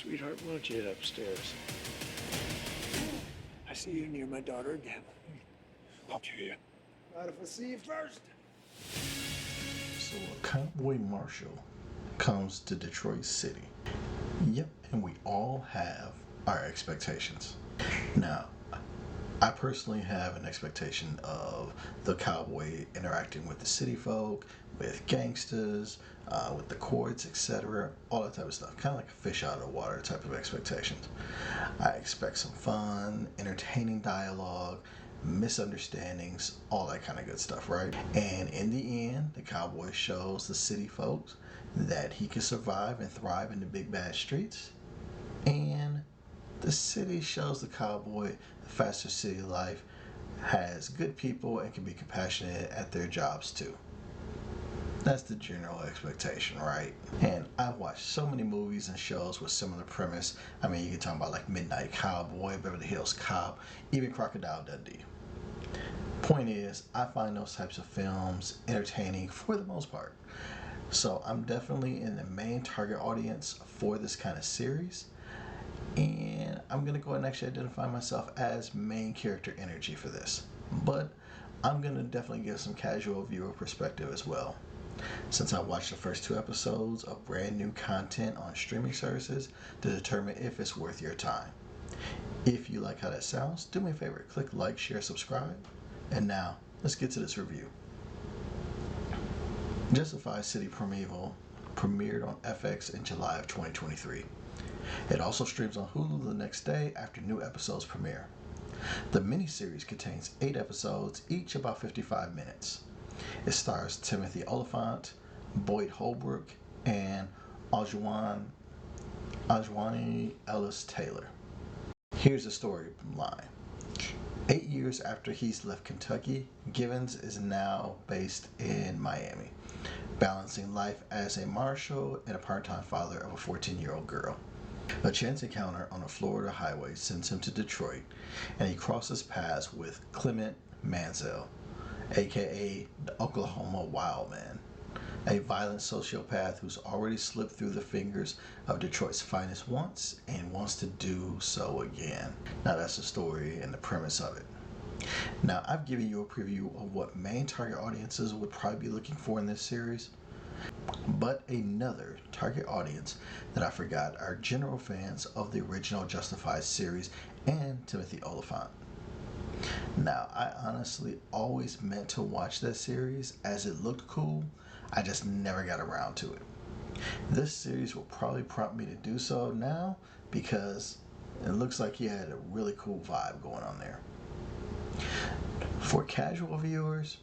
Sweetheart, why don't you head upstairs? I see you near my daughter again. I'll kill you. Not if I see you first. So a cowboy marshal comes to Detroit City. Yep, and we all have our expectations. Now, I personally have an expectation of the cowboy interacting with the city folk, with gangsters, with the courts, etc., all that type of stuff. Kind of like a fish out of the water type of expectations. I expect some fun, entertaining dialogue, misunderstandings, all that kind of good stuff, right? And in the end, the cowboy shows the city folks that he can survive and thrive in the big bad streets. And the city shows the cowboy the faster city life has good people and can be compassionate at their jobs too. That's the general expectation, right? And I've watched so many movies and shows with similar premise. I mean, you can talk about like Midnight Cowboy, Beverly Hills Cop, even Crocodile Dundee. Point is, I find those types of films entertaining for the most part. So I'm definitely in the main target audience for this kind of series. And I'm going to go ahead and actually identify myself as main character energy for this. But I'm going to definitely give some casual viewer perspective as well. Since I watched the first 2 episodes of brand new content on streaming services to determine if it's worth your time. If you like how that sounds, do me a favor, click like, share, subscribe. And now, let's get to this review. Justified City Primeval premiered on FX in July of 2023. It also streams on Hulu the next day after new episodes premiere. The miniseries contains 8 episodes, each about 55 minutes. It stars Timothy Olyphant, Boyd Holbrook, and Ajwani Ellis Taylor. Here's the storyline. 8 years after he's left Kentucky, Givens is now based in Miami, balancing life as a marshal and a part-time father of a 14-year-old girl. A chance encounter on a Florida highway sends him to Detroit, and he crosses paths with Clement Mansell, aka the Oklahoma Wild Man, a violent sociopath who's already slipped through the fingers of Detroit's finest once and wants to do so again. Now that's the story and the premise of it. Now I've given you a preview of what main target audiences would probably be looking for in this series. But another target audience that I forgot are general fans of the original Justified series and Timothy Olyphant. Now, I honestly always meant to watch that series as it looked cool. I just never got around to it. This series will probably prompt me to do so now because it looks like he had a really cool vibe going on there. For casual viewers,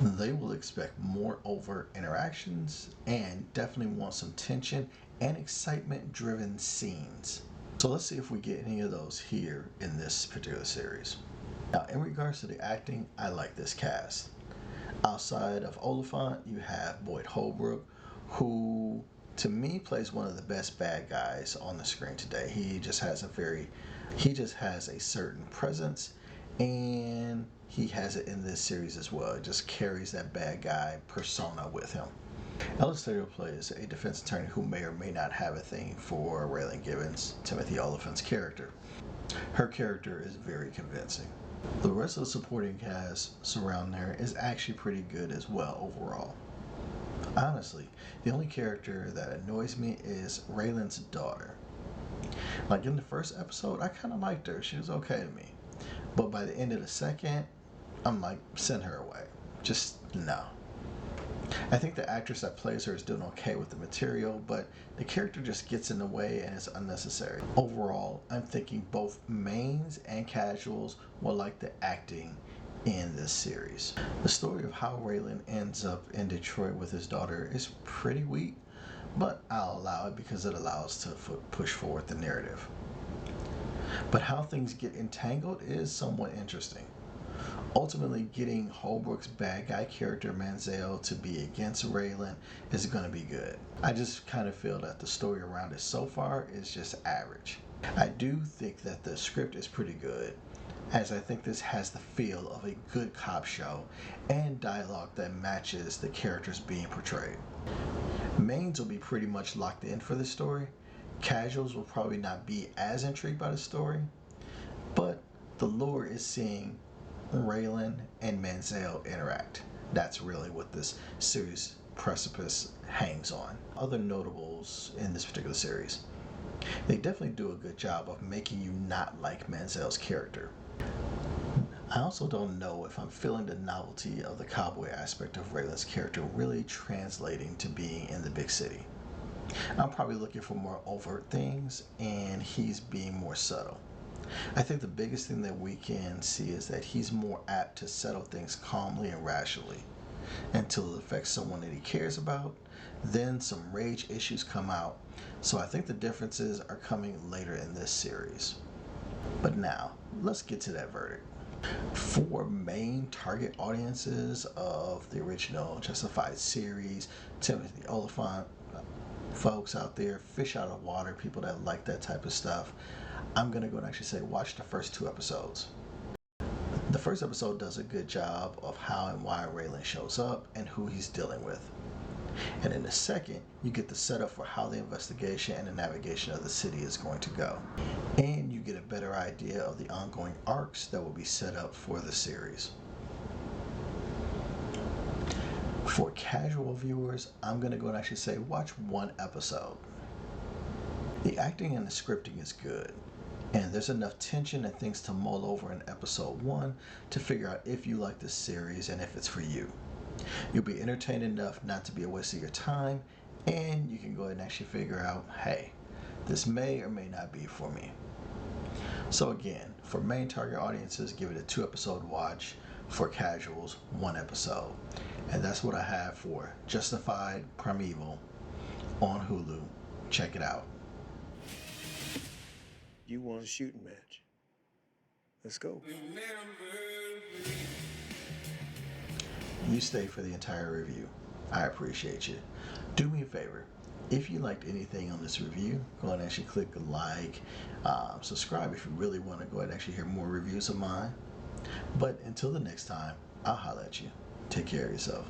they will expect more overt interactions and definitely want some tension and excitement driven scenes. So let's see if we get any of those here in this particular series. Now, in regards to the acting, I like this cast. Outside of Olyphant, you have Boyd Holbrook, who to me plays one of the best bad guys on the screen today. He just has a certain presence, and he has it in this series as well. It just carries that bad guy persona with him. Ellis Taylor plays a defense attorney who may or may not have a thing for Raylan Givens, Timothy Olyphant's character. Her character is very convincing. The rest of the supporting cast surrounding her is actually pretty good as well overall. Honestly, the only character that annoys me is Raylan's daughter. Like in the first episode, I kind of liked her. She was okay to me. But by the end of the second, I'm like, send her away. Just no. I think the actress that plays her is doing okay with the material, but the character just gets in the way and it's unnecessary. Overall, I'm thinking both mains and casuals will like the acting in this series. The story of how Raylan ends up in Detroit with his daughter is pretty weak, but I'll allow it because it allows to push forward the narrative. But how things get entangled is somewhat interesting. Ultimately, getting Holbrook's bad guy character Mansell to be against Raylan is going to be good. I just kind of feel that the story around it so far is just average. I do think that the script is pretty good, as I think this has the feel of a good cop show and dialogue that matches the characters being portrayed. Mains will be pretty much locked in for this story. Casuals will probably not be as intrigued by the story, but the lure is seeing Raylan and Menzel interact. That's really what this series precipice hangs on. Other notables in this particular series. They definitely do a good job of making you not like Menzel's character. I also don't know if I'm feeling the novelty of the cowboy aspect of Raylan's character really translating to being in the big city. I'm probably looking for more overt things, and he's being more subtle. I think the biggest thing that we can see is that he's more apt to settle things calmly and rationally until it affects someone that he cares about. Then some rage issues come out. So I think the differences are coming later in this series. But now, let's get to that verdict. For main target audiences of the original Justified series, Timothy Oliphant, folks out there, fish out of water, people that like that type of stuff, I'm going to go and actually say watch the first 2 episodes. The first episode does a good job of how and why Raylan shows up and who he's dealing with. And in the second, you get the setup for how the investigation and the navigation of the city is going to go. And you get a better idea of the ongoing arcs that will be set up for the series. For casual viewers, I'm going to go and actually say watch 1 episode. The acting and the scripting is good, and there's enough tension and things to mull over in episode 1 to figure out if you like this series and if it's for you. You'll be entertained enough not to be a waste of your time, and you can go ahead and actually figure out, hey, this may or may not be for me. So again, for main target audiences, give it a 2-episode watch. For casuals, 1 episode. And that's what I have for Justified Primeval on Hulu. Check it out. You want a shooting match? Let's go. You stay for the entire review. I appreciate you. Do me a favor. If you liked anything on this review, go ahead and actually click like, subscribe if you really want to go ahead and actually hear more reviews of mine. But until the next time, I'll holler at you. Take care of yourself.